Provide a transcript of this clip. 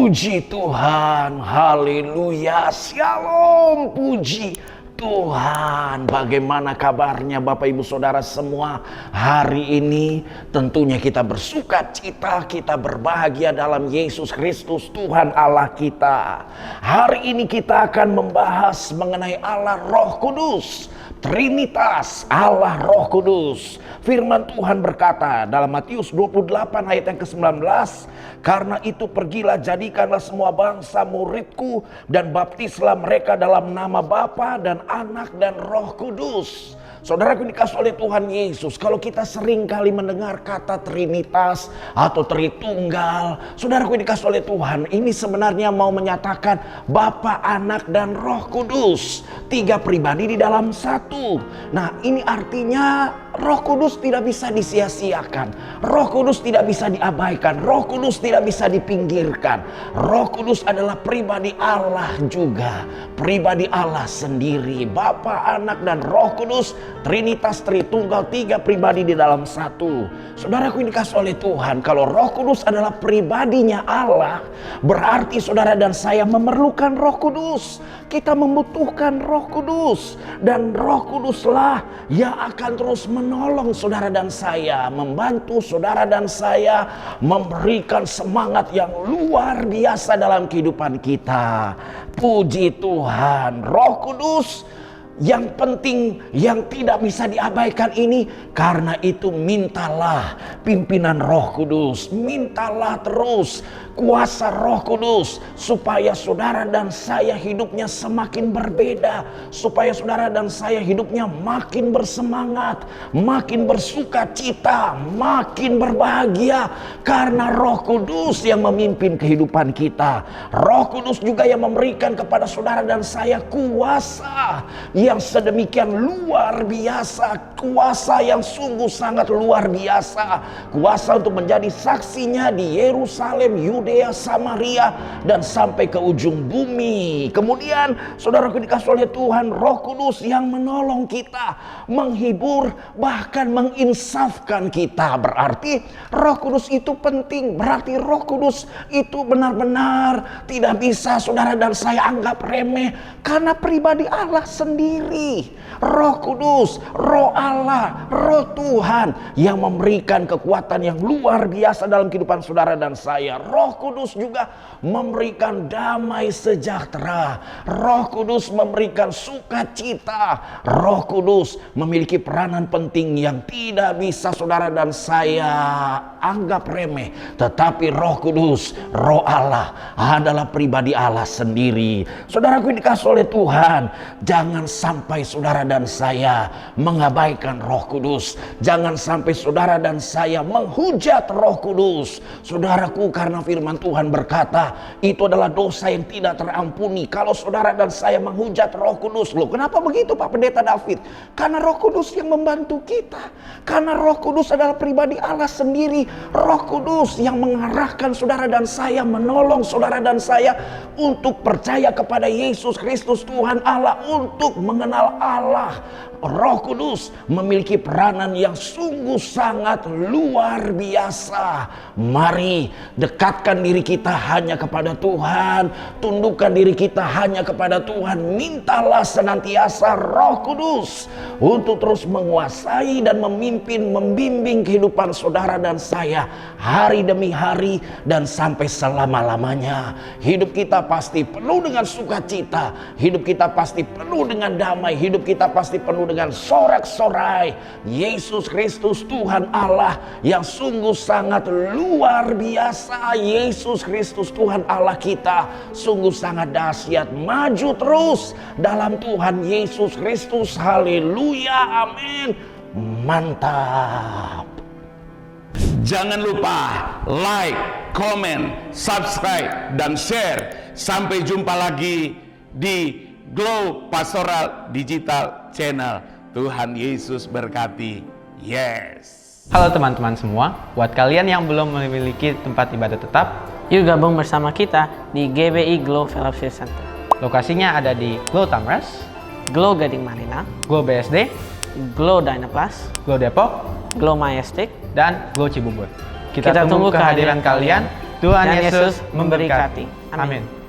Puji Tuhan, haleluya, shalom, puji Tuhan. Bagaimana kabarnya Bapak Ibu Saudara semua? Hari ini tentunya kita bersuka cita, kita berbahagia dalam Yesus Kristus Tuhan Allah kita. Hari ini kita akan membahas mengenai Allah Roh Kudus, Trinitas Allah Roh Kudus. Firman Tuhan berkata dalam Matius 28 ayat yang ke-19, karena itu pergilah, jadikanlah semua bangsa muridku dan baptislah mereka dalam nama Bapa dan Anak dan Roh Kudus. Saudaraku dikasih oleh Tuhan Yesus, kalau kita sering kali mendengar kata Trinitas atau Tritunggal, saudaraku dikasih oleh Tuhan, ini sebenarnya mau menyatakan Bapa, Anak, dan Roh Kudus. Tiga pribadi di dalam satu. Nah, ini artinya Roh Kudus tidak bisa disia-siakan. Roh Kudus tidak bisa diabaikan. Roh Kudus tidak bisa dipinggirkan. Roh Kudus adalah pribadi Allah juga. Pribadi Allah sendiri. Bapa, Anak, dan Roh Kudus. Trinitas, Tritunggal, tiga pribadi di dalam satu. Saudaraku yang dikasih oleh Tuhan, kalau Roh Kudus adalah pribadinya Allah, berarti saudara dan saya memerlukan Roh Kudus. Kita membutuhkan Roh Kudus, dan Roh Kuduslah yang akan terus menolong saudara dan saya, membantu saudara dan saya, memberikan semangat yang luar biasa dalam kehidupan kita. Puji Tuhan, Roh Kudus yang penting, yang tidak bisa diabaikan ini. Karena itu mintalah pimpinan Roh Kudus, mintalah terus kuasa Roh Kudus, supaya saudara dan saya hidupnya semakin berbeda, supaya saudara dan saya hidupnya makin bersemangat, makin bersuka cita, makin berbahagia, karena Roh Kudus yang memimpin kehidupan kita. Roh Kudus juga yang memberikan kepada saudara dan saya kuasa yang sedemikian luar biasa, kuasa yang sungguh sangat luar biasa, kuasa untuk menjadi saksinya di Yerusalem, Yudea, Samaria, dan sampai ke ujung bumi. Kemudian saudaraku dikasih oleh Tuhan, Roh Kudus yang menolong kita, menghibur, bahkan menginsafkan kita. Berarti Roh Kudus itu penting, berarti Roh Kudus itu benar-benar tidak bisa saudara dan saya anggap remeh, karena pribadi Allah sendiri. Roh Kudus, Roh Allah, Roh Tuhan yang memberikan kekuatan yang luar biasa dalam kehidupan saudara dan saya. Roh Kudus juga memberikan damai sejahtera. Roh Kudus memberikan sukacita. Roh Kudus memiliki peranan penting yang tidak bisa saudara dan saya anggap remeh. Tetapi Roh Kudus, Roh Allah adalah pribadi Allah sendiri. Saudaraku yang dikasih oleh Tuhan, jangan sampai saudara dan saya mengabaikan Roh Kudus. Jangan sampai saudara dan saya menghujat Roh Kudus. Saudaraku, karena firman Tuhan berkata, itu adalah dosa yang tidak terampuni kalau saudara dan saya menghujat Roh Kudus. Loh, kenapa begitu Pak Pendeta David? Karena Roh Kudus yang membantu kita. Karena Roh Kudus adalah pribadi Allah sendiri. Roh Kudus yang mengarahkan saudara dan saya, menolong saudara dan saya untuk percaya kepada Yesus Kristus Tuhan Allah, untuk mengenal Allah. Roh Kudus memiliki peranan yang sungguh sangat luar biasa. Mari dekatkan diri kita hanya kepada Tuhan, tundukkan diri kita hanya kepada Tuhan. Mintalah senantiasa Roh Kudus untuk terus menguasai dan memimpin, membimbing kehidupan saudara dan saya hari demi hari dan sampai selama-lamanya. Hidup kita pasti penuh dengan sukacita, hidup kita pasti penuh dengan damai, hidup kita pasti penuh dengan sorak-sorai Yesus Kristus Tuhan Allah yang sungguh sangat luar biasa. Yesus Kristus Tuhan Allah kita sungguh sangat dahsyat. Maju terus dalam Tuhan Yesus Kristus. Haleluya, amin. Mantap. Jangan lupa like, comment, subscribe, dan share. Sampai jumpa lagi di Glow Pastoral Digital Channel. Tuhan Yesus berkati. Yes. Halo teman-teman semua, buat kalian yang belum memiliki tempat ibadah tetap, yuk gabung bersama kita di GBI Glow Fellowship Center. lokasinya ada di Glow Tamres, Glow Gading Marina, Glow BSD, Glow Dynaplus, Glow Depok, Glow Majestic, dan Glow Cibubur. Kita tunggu kehadiran kalian Tuhan Dan Yesus memberkati. memberkati. Amin.